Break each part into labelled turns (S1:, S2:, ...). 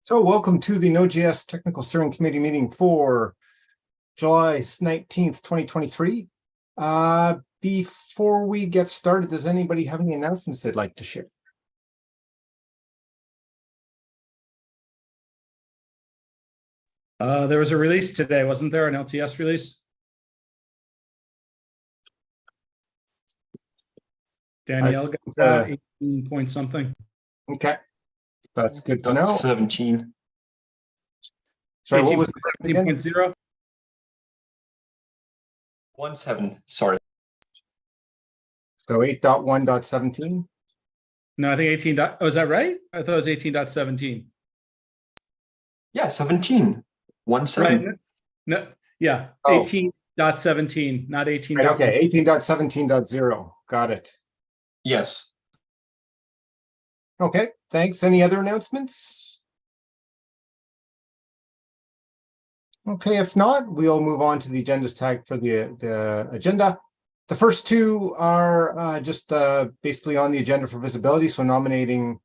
S1: So welcome to the Node.js Technical Steering Committee meeting for July 19th, 2023. Before we get started, does anybody have any announcements they'd like to share?
S2: There was a release today, wasn't there? An LTS release? Danielle got that 18 point something.
S1: Okay, that's good to know.
S3: 17.
S1: Sorry, what was the
S2: 18.0?
S3: 17, sorry.
S1: So 8.1.17?
S2: No, I think 18. Oh, is that right? I thought it was 18.17.
S3: Yeah, 17. 17.
S2: Right. No, yeah,
S1: Oh.
S2: 18.17, not 18.
S1: Right, okay, 18.17.0. Got it.
S3: Yes.
S1: Okay, thanks. Any other announcements? Okay, if not, we'll move on to the agendas tag for the agenda. The first two are just basically on the agenda for visibility, so nominating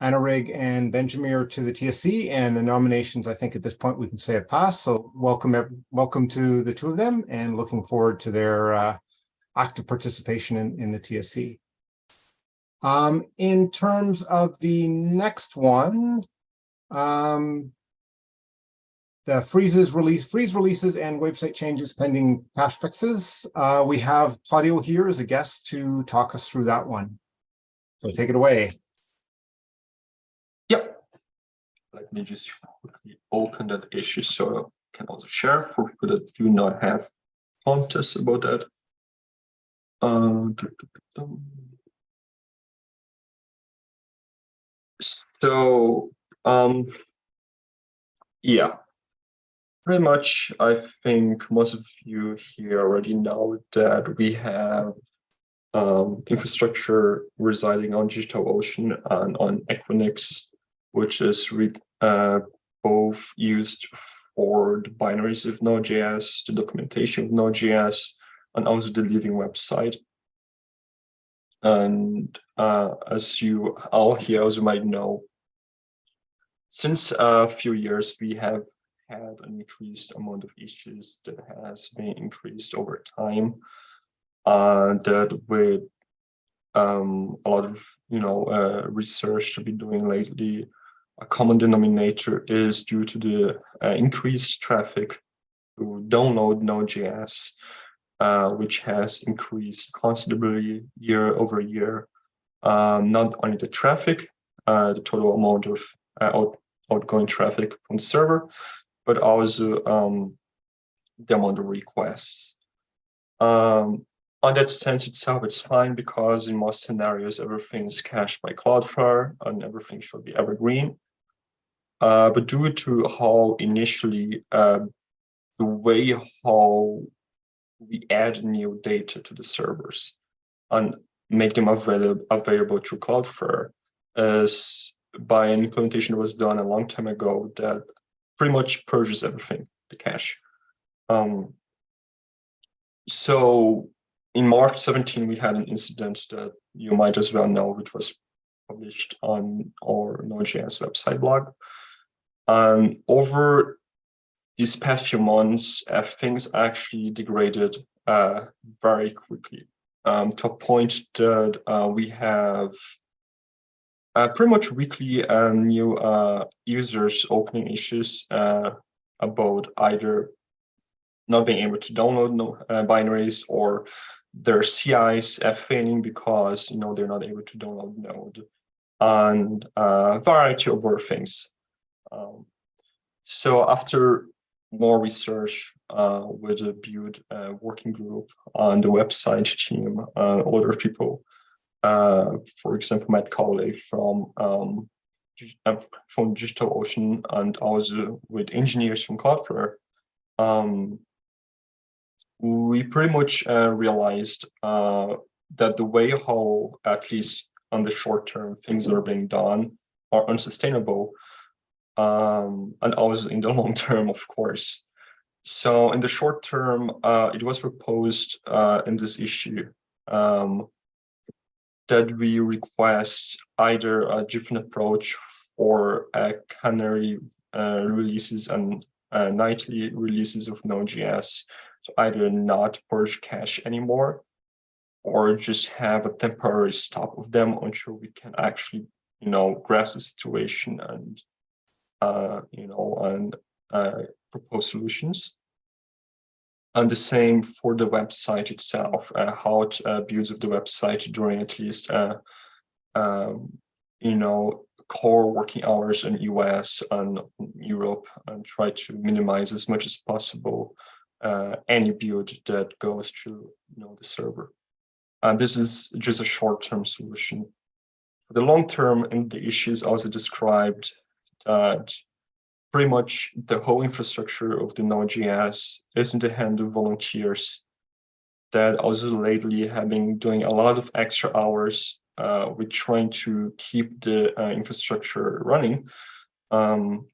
S1: Anurag and Benjamin to the TSC, and the nominations, I think at this point we can say have passed. So welcome to the two of them, and looking forward to their active participation in the TSC. In terms of the next one, the freeze releases and website changes pending patch fixes. We have Claudio here as a guest to talk us through that one. So take it away.
S3: Yep. Let me just quickly open that issue so I can also share for people that do not have context about that. So, yeah. Pretty much, I think most of you here already know that we have infrastructure residing on DigitalOcean and on Equinix, which is both used for the binaries of Node.js, the documentation of Node.js, and also the living website. And as you all here also might know, since a few years we have had an increased amount of issues that has been increased over time. That with a lot of research to be doing lately, a common denominator is due to the increased traffic to download Node.js, which has increased considerably year over year. Not only the traffic, the total amount of outgoing traffic from the server, but also the amount of requests. On that sense itself, it's fine because in most scenarios, everything is cached by Cloudflare and everything should be evergreen. But due to how initially, the way how we add new data to the servers and make them available through Cloudflare is by an implementation that was done a long time ago that pretty much purges everything, the cache. So in March 17, we had an incident that you might as well know, which was published on our Node.js website blog. And over these past few months, things actually degraded very quickly to a point that we have pretty much weekly new users opening issues about either not being able to download binaries or their CIs failing because they're not able to download Node, and a variety of other things. So after more research with a build working group on the website team, other people, for example, Matt Cowley from DigitalOcean, and also with engineers from Cloudflare, we pretty much realized that the way how, at least on the short term, things are being done are unsustainable, and also in the long term, of course. So in the short term, it was proposed in this issue that we request either a different approach or canary releases and nightly releases of Node.js to either not purge cache anymore, or just have a temporary stop of them until we can actually, grasp the situation and, propose solutions. And the same for the website itself, how it builds of the website during at least, core working hours in US and Europe, and try to minimize as much as possible any build that goes through the server. And this is just a short-term solution. For the long term, and the issues also described, that pretty much the whole infrastructure of the Node.js is in the hand of volunteers that also lately have been doing a lot of extra hours with trying to keep the infrastructure running. And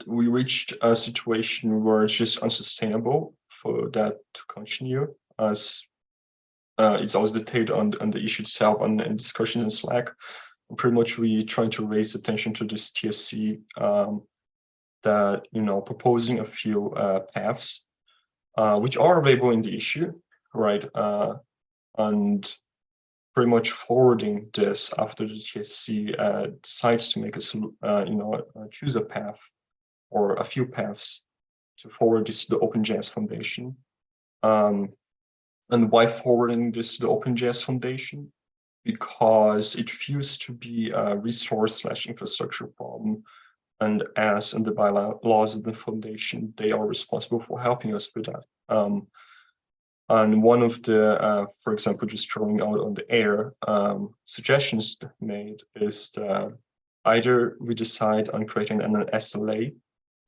S3: we reached a situation where it's just unsustainable for that to continue, as it's also detailed on the issue itself and discussion in Slack. And pretty much we trying to raise attention to this TSC that, proposing a few paths which are available in the issue, right? And pretty much forwarding this after the TSC decides to make choose a path or a few paths to forward this to the OpenJS Foundation. And why forwarding this to the OpenJS Foundation? Because it feels to be a resource/infrastructure problem. And as in the bylaws of the foundation, they are responsible for helping us with that. And one of the, for example, just throwing out on the air, suggestions made is that either we decide on creating an SLA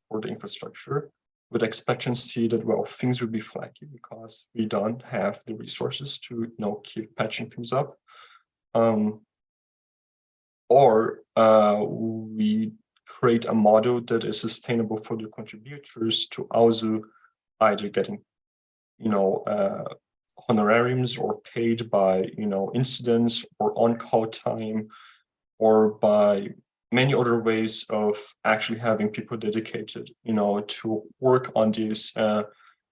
S3: for the infrastructure with expectancy that, well, things will be flaky because we don't have the resources to keep patching things up. Or we create a model that is sustainable for the contributors to also either getting honorariums or paid by incidents or on-call time, or by many other ways of actually having people dedicated to work on these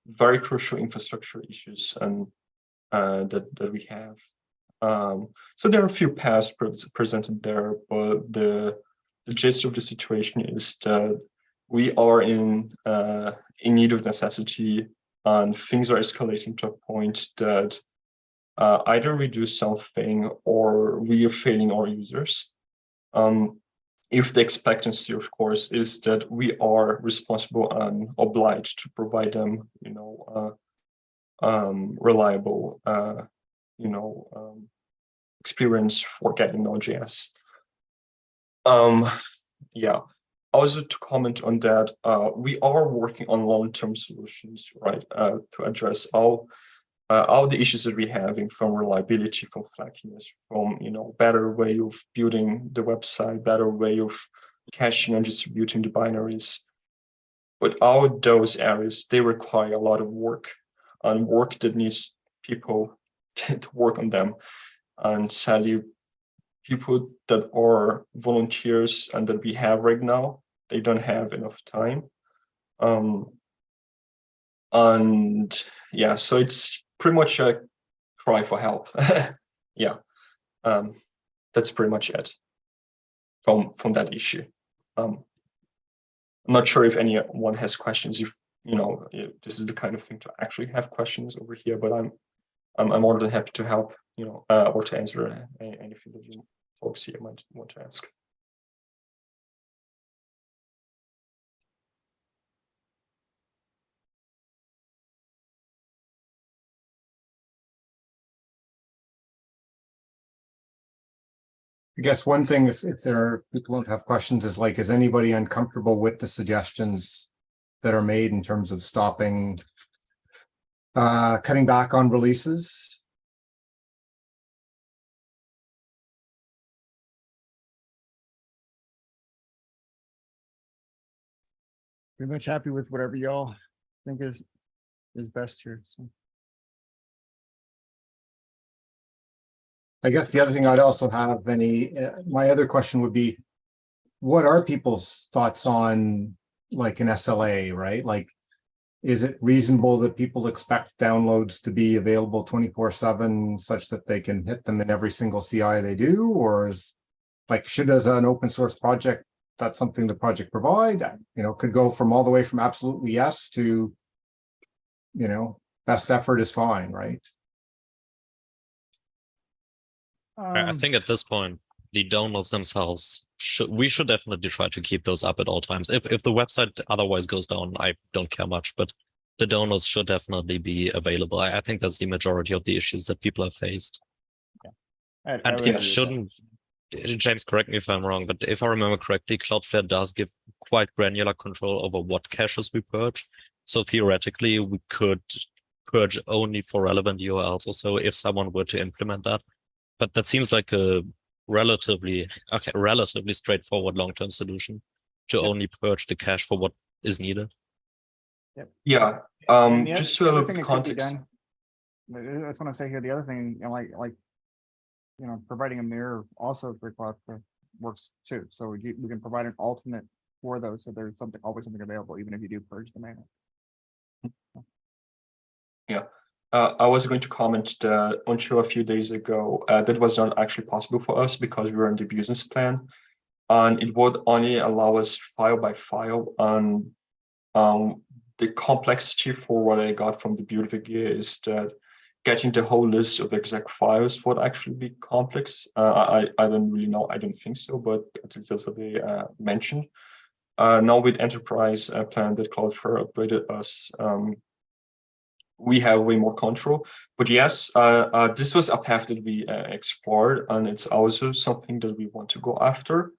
S3: very crucial infrastructure issues and that we have. So there are a few paths presented there, but the gist of the situation is that we are in need of necessity, and things are escalating to a point that either we do something or we are failing our users. If the expectancy, of course, is that we are responsible and obliged to provide them, reliable, experience for getting Node.js. Yeah. Also, to comment on that, we are working on long-term solutions, right, to address all the issues that we're having, from reliability, from flakiness, from better way of building the website, better way of caching and distributing the binaries. But all those areas, they require a lot of work, and work that needs people to work on them. And sadly, people that are volunteers and that we have right now, they don't have enough time. And yeah, so it's pretty much a cry for help. Yeah, that's pretty much it from that issue. I'm not sure if anyone has questions. If this is the kind of thing to actually have questions over here, but I'm more than happy to help, or to answer anything that you folks here might want to ask.
S1: I guess one thing, if there are people won't have questions, is like, is anybody uncomfortable with the suggestions that are made in terms of stopping, cutting back on releases?
S4: Pretty much happy with whatever y'all think is best here. So.
S1: I guess the other thing I'd also have, my other question would be, what are people's thoughts on like an SLA, right? Like, is it reasonable that people expect downloads to be available 24/7 such that they can hit them in every single CI they do? Or is like, should as an open source project, that's something the project provide, could go from all the way from absolutely yes to, best effort is fine, right?
S5: I think at this point, the downloads themselves we should definitely try to keep those up at all times. If the website otherwise goes down, I don't care much, but the downloads should definitely be available. I think that's the majority of the issues that people have faced.
S4: I
S5: And
S4: would
S5: it
S4: agree with
S5: shouldn't, James, correct me if I'm wrong, but if I remember correctly, Cloudflare does give quite granular control over what caches we purge. So theoretically, we could purge only for relevant URLs or so if someone were to implement that. But that seems like a relatively straightforward long-term solution to only purge the cache for what is needed.
S3: Yeah.
S4: And
S3: Just
S4: the
S3: to a
S4: other
S3: little
S4: thing
S3: bit
S4: that could be
S3: context.
S4: done, I just want to say here, the other thing, providing a mirror also for Cloudflare works too. So we can provide an alternate for those, so there's always something available, even if you do purge the manual.
S3: Yeah. I was going to comment that until a few days ago, that was not actually possible for us because we were in the business plan, and it would only allow us file by file. And the complexity for what I got from the build idea is that getting the whole list of exec files would actually be complex. I don't really know. I don't think so, but at least that's what they mentioned. Now with enterprise plan that Cloudflare upgraded us, we have way more control. But yes, this was a path that we explored, and it's also something that we want to go after.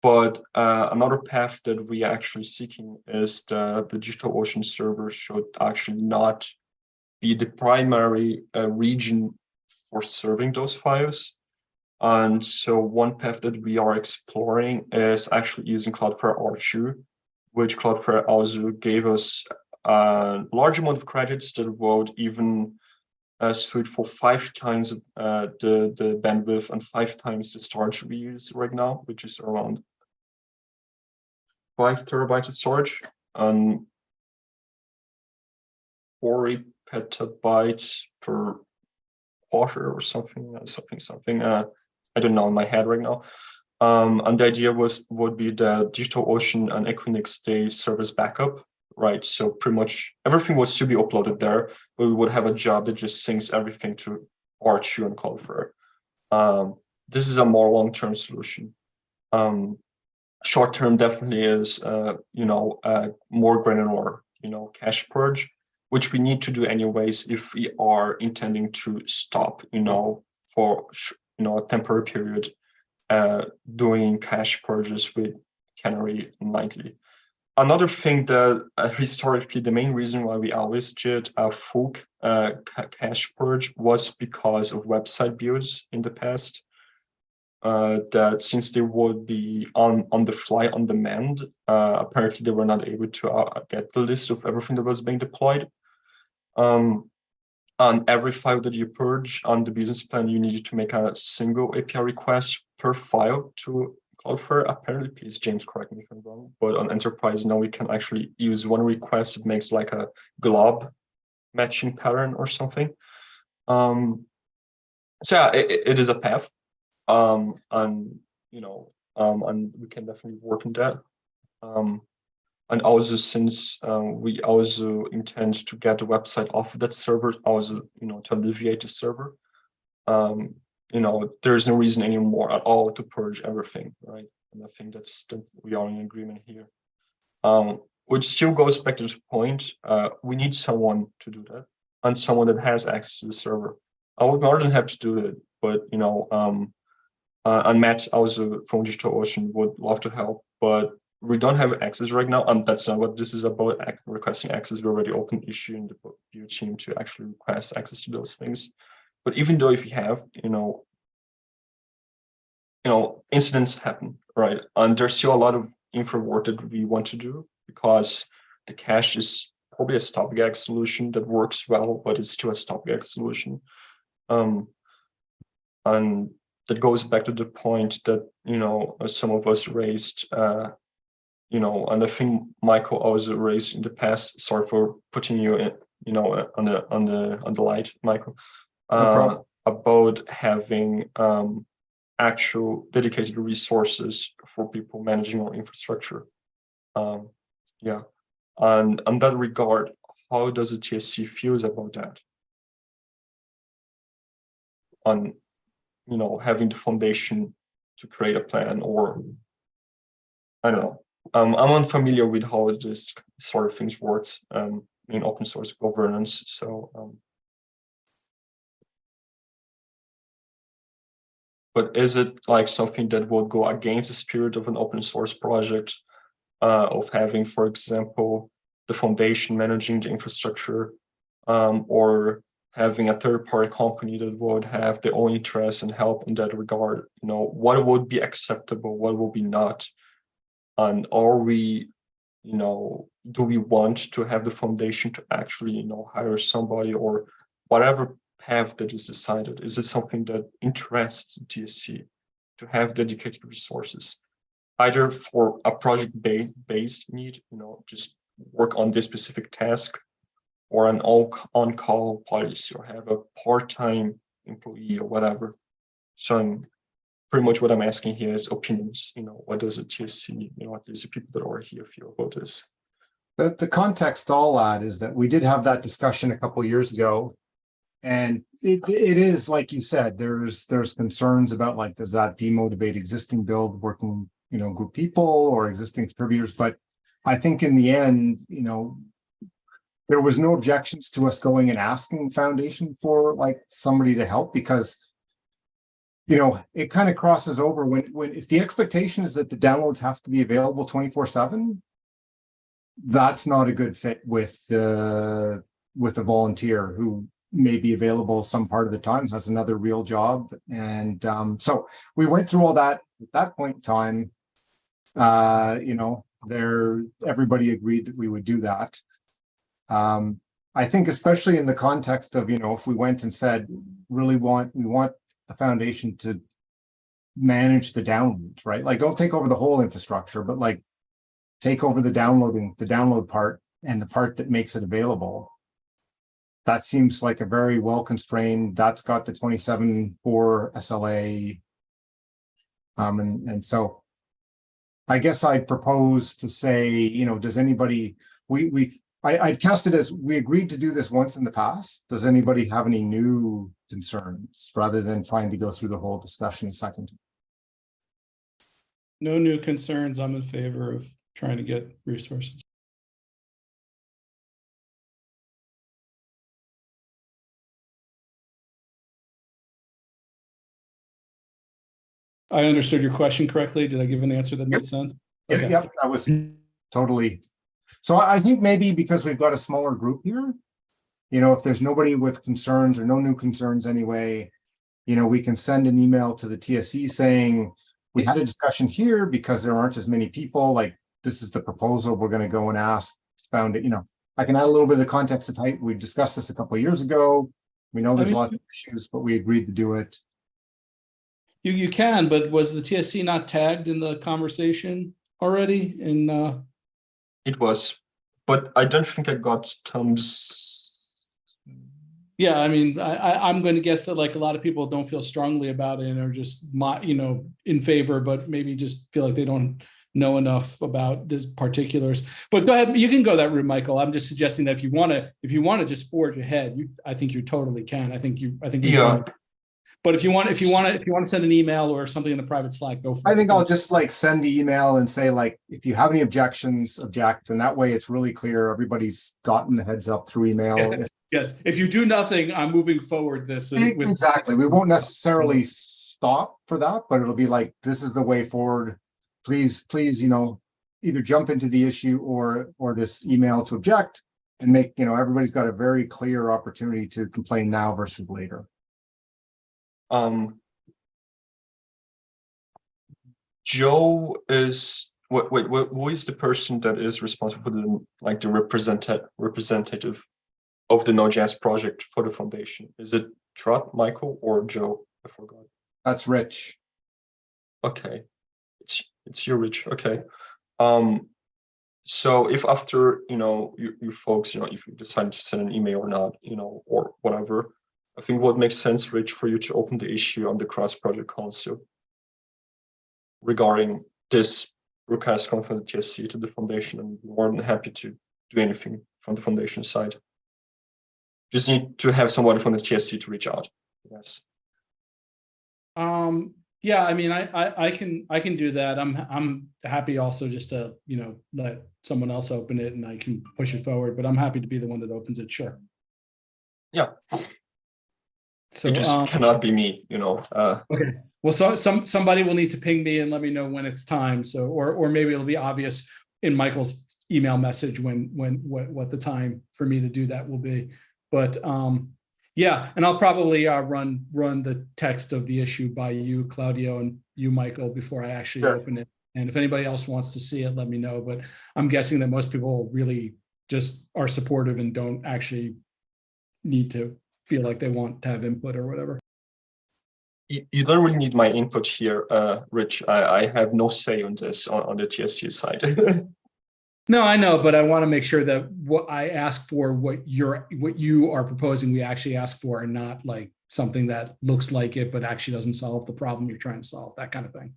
S3: But another path that we are actually seeking is the DigitalOcean server should actually not be the primary region for serving those files. And so one path that we are exploring is actually using Cloudflare R2, which Cloudflare also gave us a large amount of credits that would even suit for 5 times the bandwidth and 5 times the storage we use right now, which is around 5 terabytes of storage and 40 petabytes per quarter or something. I don't know in my head right now. And the idea would be the DigitalOcean and Equinix they service backup, right? So pretty much everything was to be uploaded there, but we would have a job that just syncs everything to R2 and Cloudflare. This is a more long-term solution. Short-term definitely is, more granular, cache purge, which we need to do anyways if we are intending to stop, for a temporary period, doing cache purges with Canary nightly. Another thing that historically, the main reason why we always did a full cache purge was because of website builds in the past. That since they would be on the fly, on demand, apparently they were not able to get the list of everything that was being deployed. On every file that you purge on the business plan, you needed to make a single API request per file to Cloudflare. Apparently, please, James, correct me if I'm wrong. But on enterprise now, we can actually use one request. It makes like a glob matching pattern or something. So yeah, it is a path. And we can definitely work on that. And also since we also intend to get the website off of that server, also to alleviate the server, there's no reason anymore at all to purge everything, right? And I think that we are in agreement here. Which still goes back to the point, we need someone to do that, and someone that has access to the server. I would more than happy to do it, but and Matt also from DigitalOcean would love to help, but we don't have access right now, and that's not what this is about. Requesting access, we already opened issue in the build team to actually request access to those things. But even though if you have, incidents happen, right? And there's still a lot of infra work that we want to do because the cache is probably a stopgap solution that works well, but it's still a stopgap solution. And that goes back to the point that, some of us raised, and I think Michael also raised in the past. Sorry for putting you in, on the light, Michael.
S1: No problem.
S3: About having actual dedicated resources for people managing our infrastructure. Yeah, and on that regard, how does the TSC feels about that? On having the foundation to create a plan, or I don't know. I'm unfamiliar with how this sort of things works in open source governance. So, but is it like something that would go against the spirit of an open source project, of having, for example, the foundation managing the infrastructure, or having a third-party company that would have their own interests and help in that regard? What would be acceptable, what would be not? And are we, do we want to have the foundation to actually, hire somebody, or whatever path that is decided? Is it something that interests the TSC to have dedicated resources, either for a project-based need, just work on this specific task, or an on-call policy, or have a part-time employee or whatever? So pretty much what I'm asking here is opinions. What does the TSC, what does the people that are here feel about this?
S1: The context I'll add is that we did have that discussion a couple of years ago. And it is, like you said, there's concerns about, like, does that demotivate existing build working, group people or existing contributors? But I think in the end, there was no objections to us going and asking Foundation for, like, somebody to help, because it kind of crosses over when if the expectation is that the downloads have to be available 24/7, that's not a good fit with the volunteer who may be available some part of the time, has another real job. And so we went through all that at that point in time. Everybody agreed that we would do that. I think especially in the context of, if we went and said, we want the foundation to manage the downloads, right? Like, don't take over the whole infrastructure, but like take over the download part and the part that makes it available. That seems like a very well constrained, that's got the 27.4 SLA. And so I guess I'd propose to say, does anybody, I'd cast it as, we agreed to do this once in the past. Does anybody have any new concerns, rather than trying to go through the whole discussion a second?
S2: No new concerns. I'm in favor of trying to get resources. I understood your question correctly. Did I give an answer that made sense? Okay.
S1: Yep, that was totally. So I think maybe because we've got a smaller group here, if there's nobody with concerns or no new concerns anyway, we can send an email to the TSC saying, we had a discussion here because there aren't as many people, like, this is the proposal, we're going to go and ask, found it, I can add a little bit of the context of type. We discussed this a couple of years ago. We know there's lots of issues, but we agreed to do it.
S2: You can, but was the TSC not tagged in the conversation already?
S3: It was, but I don't think I got Tom's.
S2: Yeah, I mean, I'm going to guess that, like, a lot of people don't feel strongly about it and are just, in favor, but maybe just feel like they don't know enough about this particulars. But go ahead, you can go that route, Michael. I'm just suggesting that if you want to just forge ahead, I think you totally can. I think
S3: Yeah.
S2: But if you want to send an email or something in the private Slack, go for it.
S1: I think I'll just send the email and say, like, if you have any objections, object, and that way it's really clear. Everybody's gotten the heads up through email.
S2: Yes. If you do nothing, I'm moving forward this.
S1: Exactly. We won't necessarily stop for that, but it'll be like, this is the way forward. Please, either jump into the issue or just email to object, and make, everybody's got a very clear opportunity to complain now versus later.
S3: Joe is who is the person that is responsible for the representative of the Node.js project for the foundation? Is it Trot, Michael, or Joe? I forgot.
S1: That's Rich.
S3: Okay, it's you, Rich. Okay. So if after you folks, if you decide to send an email or not, or whatever, I think what makes sense, Rich, for you to open the issue on the cross project council regarding this request from the TSC to the foundation, and more than happy to do anything from the foundation side. Just need to have somebody from the TSC to reach out. Yes.
S2: Yeah, I mean, I can do that. I'm happy also just to, let someone else open it and I can push it forward, but I'm happy to be the one that opens it. Sure.
S3: Yeah.
S2: So
S3: It just cannot be me,
S2: Okay. Well, so somebody will need to ping me and let me know when it's time. So, or maybe it'll be obvious in Michael's email message what the time for me to do that will be. But yeah, and I'll probably run the text of the issue by you, Claudio, and you, Michael, before I actually open it. And if anybody else wants to see it, let me know. But I'm guessing that most people really just are supportive and don't actually need to feel like they want to have input or whatever.
S3: You don't really need my input here, Rich. I have no say on this on the TSC side.
S2: No, I know, but I want to make sure that what I ask for, what you are proposing, we actually ask for, and not like something that looks like it, but actually doesn't solve the problem you're trying to solve, that kind of thing.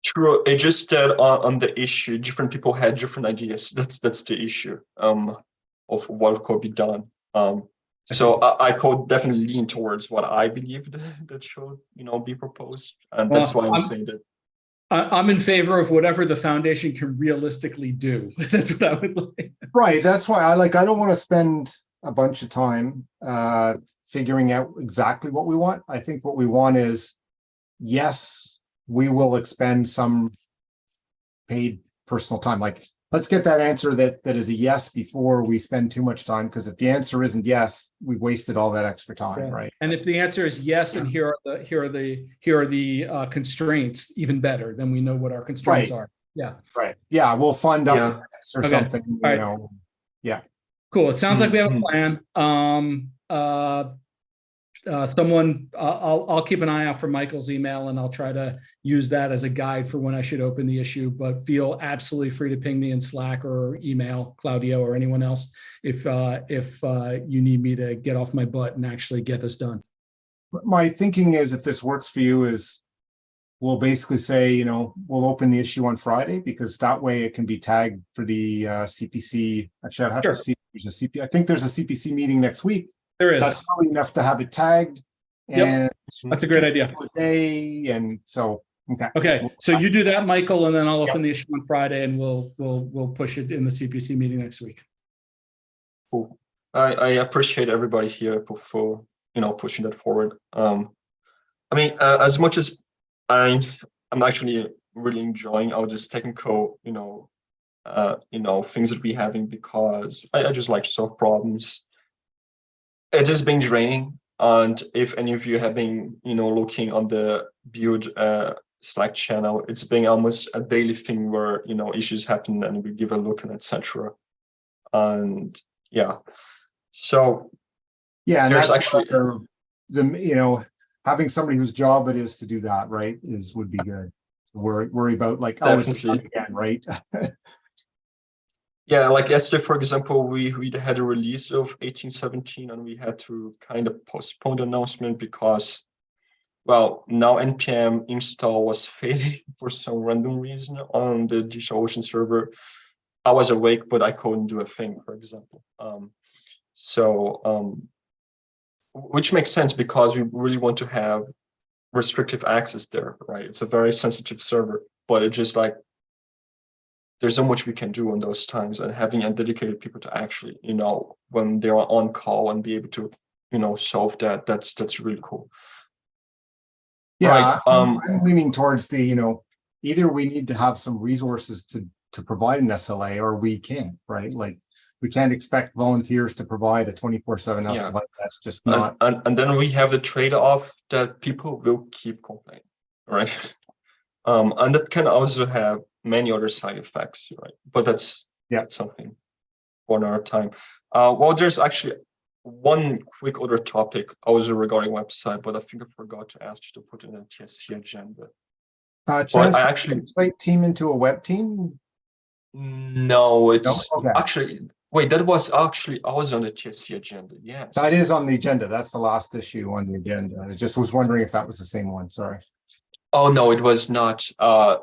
S3: True. It just that on the issue, different people had different ideas. That's the issue of what could be done. So I could definitely lean towards what I believe that should be proposed, and that's why I'm saying that.
S2: I'm in favor of whatever the foundation can realistically do. That's what I would like.
S1: Right. That's why I don't want to spend a bunch of time figuring out exactly what we want. I think what we want is, yes, we will expend some paid personal time. Like, let's get that answer that is a yes before we spend too much time, because if the answer isn't yes, we've wasted all that extra time, right?
S2: And if the answer is yes, and here are the constraints, even better, then we know what our constraints are. Yeah.
S1: Right. Yeah, we'll fund up to this or something,
S2: right.
S1: Yeah.
S2: Cool. It sounds like we have a plan. I'll keep an eye out for Michael's email, and I'll try to use that as a guide for when I should open the issue, but feel absolutely free to ping me in Slack or email Claudio or anyone else if you need me to get off my butt and actually get this done.
S1: My thinking is, if this works for you, is we'll basically say, we'll open the issue on Friday, because that way it can be tagged for the CPC. Actually, I'd have to see if there's a CPC. I think there's a CPC meeting next week.
S2: There is.
S1: That's probably enough to have it tagged. And
S2: that's a great idea.
S1: And so,
S2: okay. So you do that, Michael, and then I'll open the issue on Friday, and we'll push it in the CPC meeting next week.
S3: Cool. I appreciate everybody here for pushing that forward. I mean, as much as I'm actually really enjoying all this technical, things that we're having, because I just like to solve problems. It has been draining, and if any of you have been, looking on the build Slack channel, it's been almost a daily thing where issues happen and we give a look and etc. And yeah, so
S1: yeah, and
S3: there's
S1: that's
S3: actually
S1: having somebody whose job it is to do that, right, would be good. Worry about like,
S3: definitely.
S1: Oh, it's again, right?
S3: Yeah, like yesterday, for example, we had a release of 1817, and we had to kind of postpone the announcement because, well, now npm install was failing for some random reason on the DigitalOcean server. I was awake, but I couldn't do a thing, for example. Which makes sense, because we really want to have restrictive access there, right? It's a very sensitive server, but it's just like, there's so much we can do on those times, and having a dedicated people to actually, when they're on call and be able to, solve that, that's really cool.
S1: Yeah,
S3: right.
S1: I'm leaning towards the, either we need to have some resources to provide an SLA, or we can't, right? Like, we can't expect volunteers to provide a 24/7 SLA. That's just not.
S3: And then we have the trade-off that people will keep complaining, right? And that can also have many other side effects, right? But that's something for another time. Well, there's actually one quick other topic also regarding website, but I think I forgot to ask you to put in a TSC agenda.
S1: Transfer
S3: actually-
S1: website team into a web team.
S3: No, it's
S1: Okay.
S3: actually, wait, that was actually also on the TSC agenda. Yes.
S1: That is on the agenda. That's the last issue on the agenda. I just was wondering if that was the same one. Sorry.
S3: Oh, no, it was not.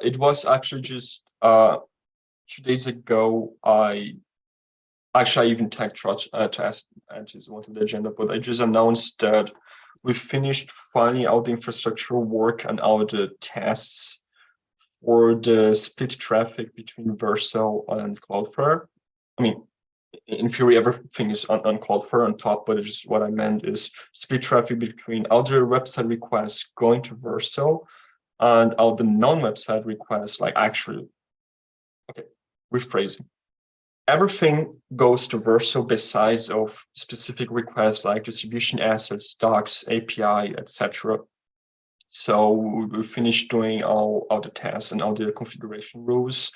S3: It was actually just 2 days ago. I even tagged to ask Antis onto the agenda, but I just announced that we finished finally out the infrastructural work and all the tests for the split traffic between Verso and Cloudflare. I mean, in theory, everything is on Cloudflare on top, but it's just what I meant is split traffic between all the website requests going to Verso and all the non-website requests, like actually, okay, rephrasing. Everything goes to Verso besides of specific requests like distribution assets, docs, API, etc. So we finished doing all the tests and all the configuration rules.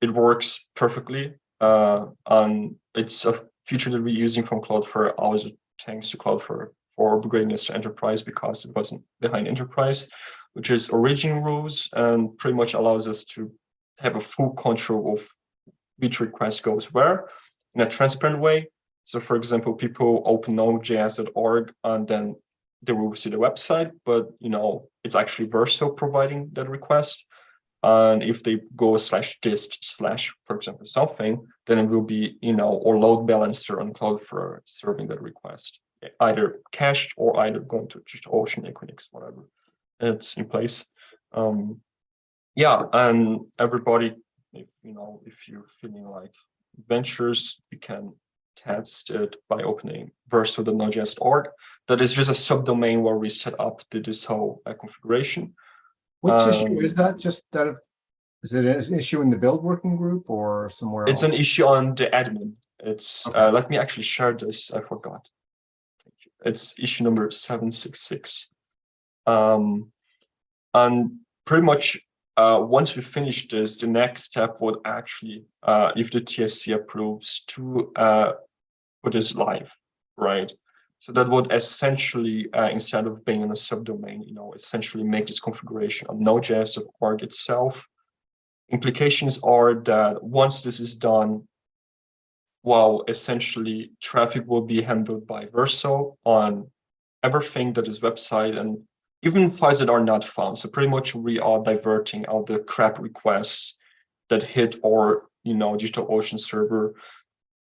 S3: It works perfectly. And it's a feature that we're using from Cloudflare, also thanks to Cloudflare for upgrading us to Enterprise because it wasn't behind Enterprise, which is origin rules and pretty much allows us to have a full control of which request goes where in a transparent way. So for example, people open node.js.org and then they will see the website, but it's actually Verso providing that request. And if they go /dist/ for example, something, then it will be, or load balancer on Cloudflare serving that request, either cached or either going to DigitalOcean, Equinix, whatever. It's in place. Yeah, and everybody, if you're feeling like ventures, you can test it by opening verso.node.js.org. That is just a subdomain where we set up this whole configuration.
S1: Which issue is that? Just that, is it an issue in the build working group or somewhere else?
S3: It's an issue on the admin. It's
S1: Okay.
S3: let me actually share this. I forgot. Thank you. It's issue number 766. And pretty much once we finish this, the next step would actually, if the TSC approves, to put this live, right? So that would essentially, instead of being in a subdomain, essentially make this configuration on Node.js.org itself. Implications are that once this is done, well, essentially traffic will be handled by Verso on everything that is website and even files that are not found. So pretty much we are diverting all the crap requests that hit our, DigitalOcean server,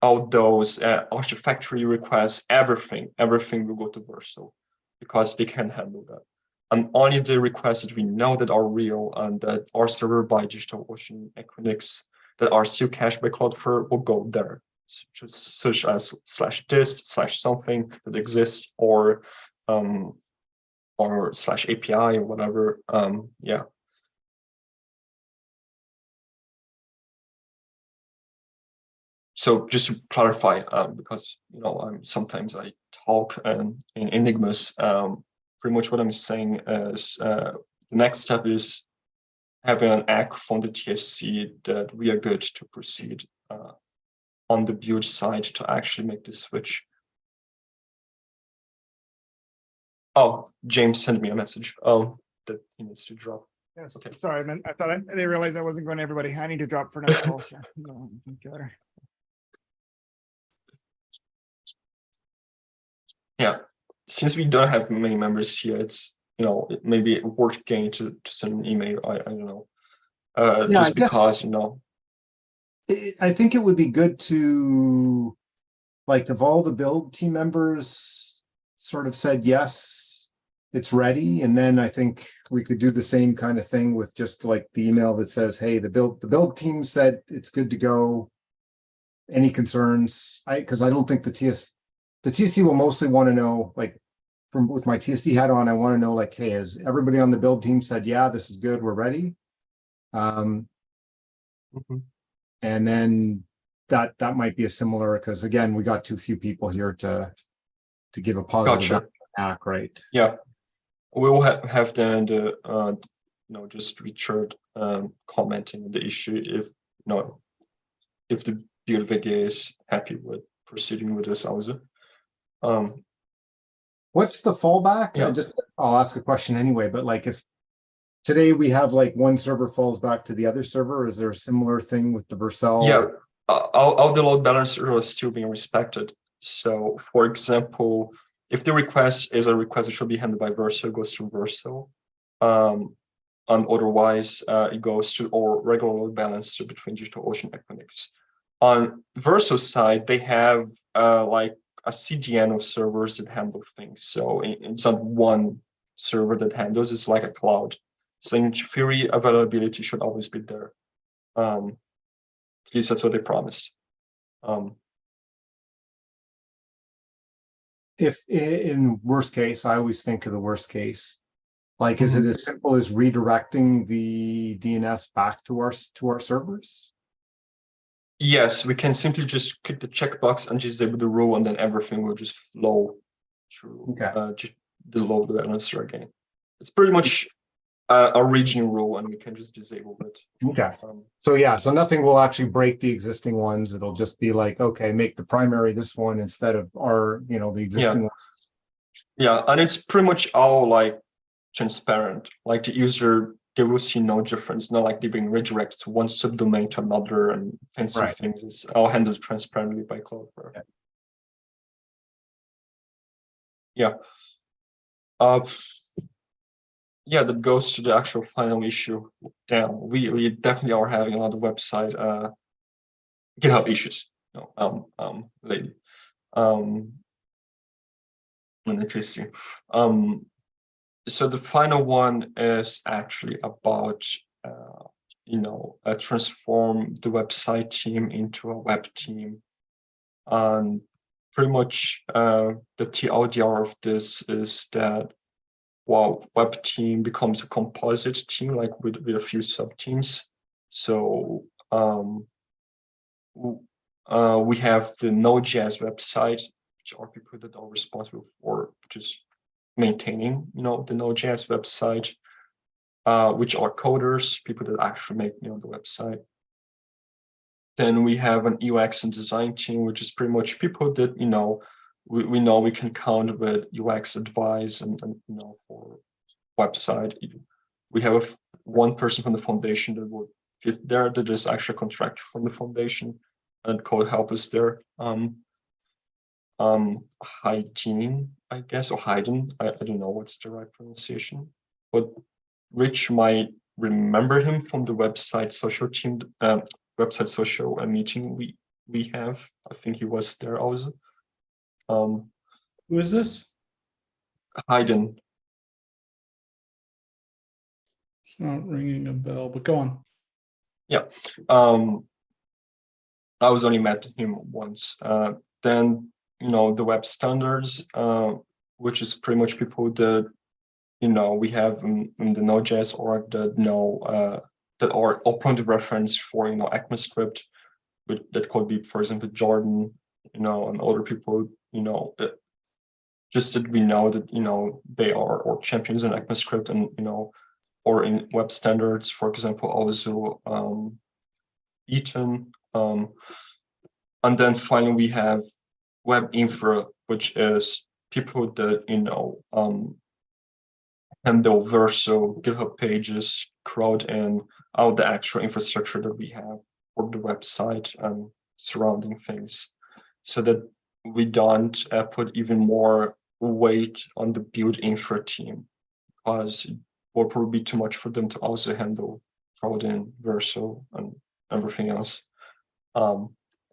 S3: all those Artifactory requests, everything will go to Verso because they can handle that. And only the requests that we know that are real and that are served by DigitalOcean, Equinix, that are still cached by Cloudflare will go there, such as /dist/ something that exists or /API or whatever. Yeah. So just to clarify, because sometimes I talk in enigmas. Pretty much what I'm saying is the next step is having an ACK from the TSC that we are good to proceed on the build side to actually make this switch. Oh, James sent me a message. Oh, that he needs to drop.
S4: Yes,
S3: Okay.
S4: sorry, man. I didn't realize I wasn't going to everybody. I need to drop for now. Also. No, okay.
S3: Yeah, since we don't have many members here, it's maybe a worth gain to send an email. I don't know. Just because
S1: I think it would be good to, like, if all the build team members sort of said yes, it's ready, and then I think we could do the same kind of thing with just like the email that says, hey, the build team said it's good to go. Any concerns? Because I don't think the TSC will mostly want to know, like, with my TSC hat on, I want to know, like, hey, has everybody on the build team said, yeah, this is good, we're ready? And then that might be a similar, because again, we got too few people here to give a positive back, right?
S3: Yeah, we will have then just Richard commenting on the issue if the build VG is happy with proceeding with this also.
S1: What's the fallback?
S3: Yeah.
S1: I'll ask a question anyway, but like if today we have like one server falls back to the other server, is there a similar thing with the Vercel?
S3: Yeah, all the load balancer are still being respected. So, for example, if the request is a request that should be handled by Vercel, it goes to Vercel. And otherwise, it goes to our regular load balancer between DigitalOcean and Equinix. On Vercel's side, they have like a CDN of servers that handle things. So it's not one server that handles, it's like a cloud. So in theory, availability should always be there. At least that's what they promised.
S1: If in worst case, I always think of the worst case. Like, is it as simple as redirecting the DNS back to our servers?
S3: Yes, we can simply just click the checkbox and disable the rule, and then everything will just flow through the load balancer again. It's pretty much a region rule, and we can just disable it.
S1: Okay. So nothing will actually break the existing ones. It'll just be like, okay, make the primary this one instead of the existing one.
S3: Yeah, and it's pretty much all like transparent. Like the user, they will see no difference. Not like they're being redirected to one subdomain to another and fancy things. It's all handled transparently by Cloudflare. Yeah. Yeah, that goes to the actual final issue. Damn, we definitely are having a lot of website GitHub issues. Lately. Interesting. So the final one is actually about transform the website team into a web team, and pretty much the TLDR of this is that web team becomes a composite team, like with a few sub teams. So we have the node.js website, which are people that are responsible for just maintaining, the node.js website, which are coders, people that actually make, the website. Then we have an UX and design team, which is pretty much people that, we know we can count with UX advice and for website. We have one person from the foundation that would fit there, that is actually a contractor from the foundation, and code help us there. Haydn, I guess, or Haydn, I don't know what's the right pronunciation, but Rich might remember him from the website social team, website social meeting we have. I think he was there also.
S2: Who is this?
S3: Haydn.
S2: It's not ringing a bell, but go on.
S3: Yeah. I was only met him once. Then the web standards, which is pretty much people that we have in the Node.js org that know that are open to reference for ECMAScript, that could be, for example, Jordan, and other people, just that we know that they are or champions in ECMAScript and or in web standards, for example, also Eaton. And then finally we have web infra, which is people that handle Vercel, GitHub pages, crowd in all the actual infrastructure that we have for the website and surrounding things, so that we don't put even more weight on the build infra team, because it will probably be too much for them to also handle crowd in Vercel and everything else.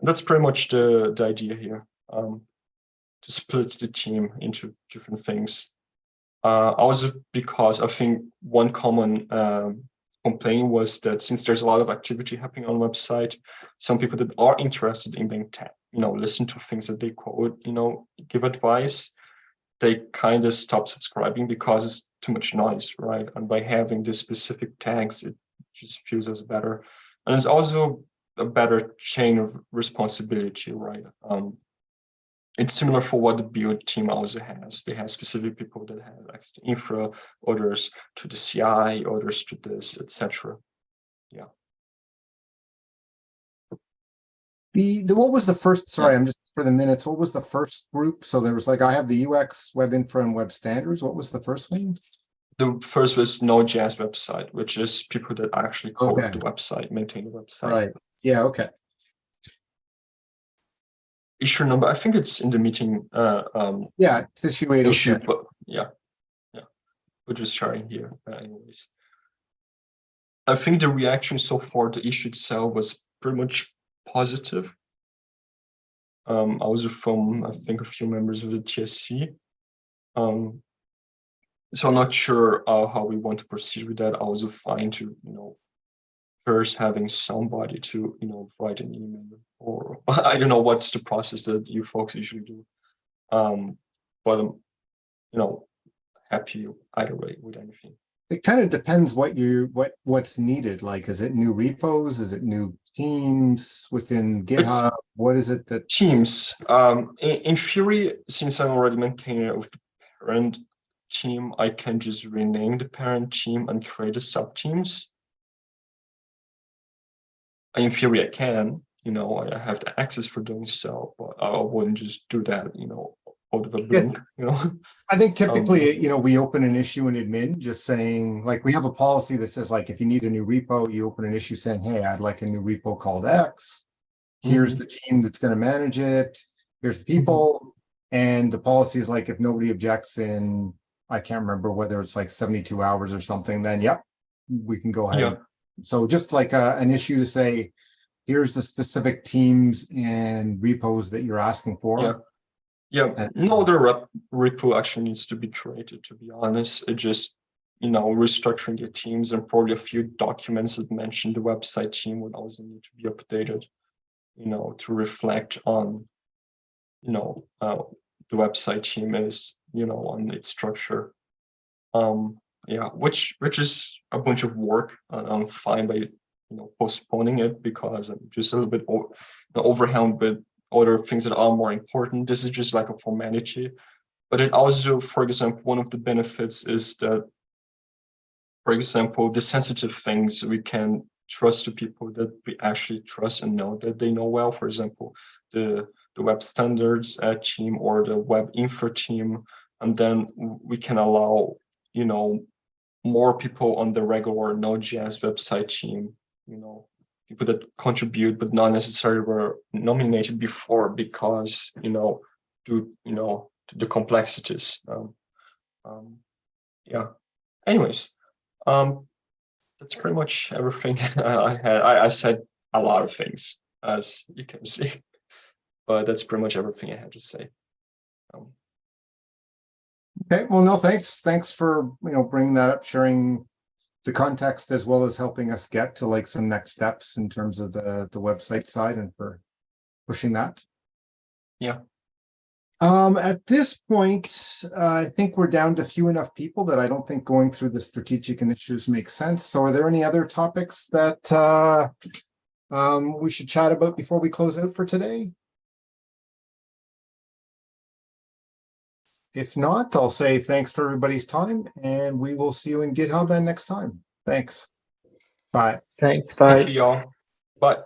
S3: That's pretty much the idea here, to split the team into different things. Also because I think one common complaint was that since there's a lot of activity happening on the website, some people that are interested in being listen to things that they code, give advice, they kind of stop subscribing because it's too much noise, right? And by having these specific tags, it just feels as better. And it's also a better chain of responsibility, right? It's similar for what the build team also has. They have specific people that have access to infra, others to the CI, others to this, etc. Yeah.
S1: The what was the first, sorry, I'm just for the minutes, what was the first group? So there was like, I have the UX, web infra, and web standards. What was the first one?
S3: The first was node.js website, which is people that actually code
S1: Okay.
S3: the website, maintain the website.
S1: Right. Yeah, okay.
S3: Issue number, I think it's in the meeting
S1: Yeah, it's issue 806.
S3: issue, but yeah. We're just sharing here anyways. I think the reaction so far, the issue itself was pretty much positive. Also from, I think, a few members of the TSC. So I'm not sure how we want to proceed with that. I was fine to, first having somebody to, write an email, or I don't know what's the process that you folks usually do. But happy either way with anything.
S1: It kind of depends what's needed. Like, is it new repos? Is it new teams within GitHub? What is it that
S3: teams? In theory, since I'm already maintaining it with the parent team, I can just rename the parent team and create the sub teams. In theory, I can. I have the access for doing so, but I wouldn't just do that. Out of a blink.
S1: I think typically, we open an issue in admin just saying, like, we have a policy that says, like, if you need a new repo, you open an issue saying, hey, I'd like a new repo called X. Here's the team that's going to manage it. Here's the people. And the policy is like, if nobody objects in, I can't remember whether it's like 72 hours or something, then yep, we can go ahead.
S3: Yeah.
S1: So just like an issue to say, here's the specific teams and repos that you're asking for.
S3: Yeah, no other repo actually needs to be created, to be honest. It just, restructuring the teams, and probably a few documents that mention the website team would also need to be updated, to reflect on, the website team is, on its structure. Which is a bunch of work. I'm fine by, postponing it because I'm just a little bit overwhelmed with other things that are more important. This is just like a formality, but it also, for example, one of the benefits is that, for example, the sensitive things we can trust to people that we actually trust and know that they know well. For example, the web standards team or the web infra team, and then we can allow, more people on the regular Node.js website team, people that contribute but not necessarily were nominated before because due to the complexities. Anyways, that's pretty much everything I had. I said a lot of things, as you can see, but that's pretty much everything I had to say.
S1: Okay, well, no, thanks for bringing that up, sharing the context, as well as helping us get to like some next steps in terms of the website side, and for pushing that. At this point, I think we're down to few enough people that I don't think going through the strategic initiatives makes sense. So are there any other topics that we should chat about before we close out for today? If not, I'll say thanks for everybody's time, and we will see you in GitHub and next time. Thanks. Bye.
S6: Thanks. Bye.
S3: Thank you, y'all. Bye.